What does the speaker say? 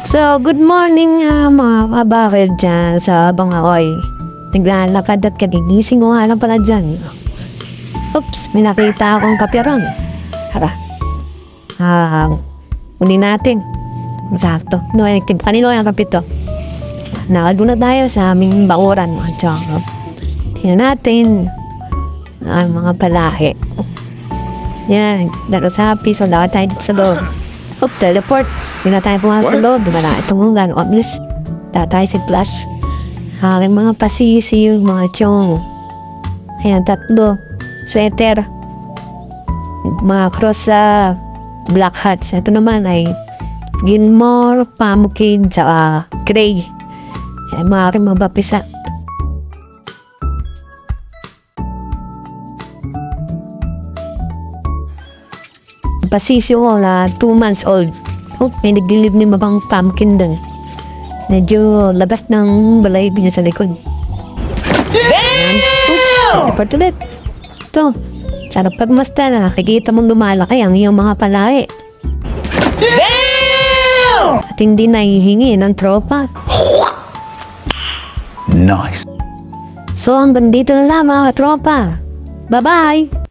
So, good morning mga kabakid dyan sa abang ako'y naglalakad at kagigising ko nga lang pala dyan. Oops, may nakita akong kapiran. Tara. Unin natin. Sakto. Kanino yung kapito? Nakaguna tayo sa aming bakuran. Tingnan natin ang mga palahi. Yan, dalo sa happy. So, lakad tayo dito sa loob. Oop, teleport. Hindi na tayo pumasok sa loob. Diba na? Ito mo gano'n. Obvious. Tatay si Flash. Aking mga pasisi, yung mga tiyong. Ayan, 3. Sweater. Mga cross sa black hats. Ito naman ay Gilmore, Pumpkin, tsaka Gray. Ayan, mga aking mabapisa. Pasisyo ko na 2 months old. Oh, may naglilib ni mabang pumpkin doon. Medyo labas ng balay niya sa likod. Damn! Oops, report ulit. Ito, sarap pagmasta na nakikita mong lumalaki ang iyong mga palahi. Damn! At hindi nahihingi ng tropa. Nice. So hanggang dito na lang mga tropa. Bye-bye!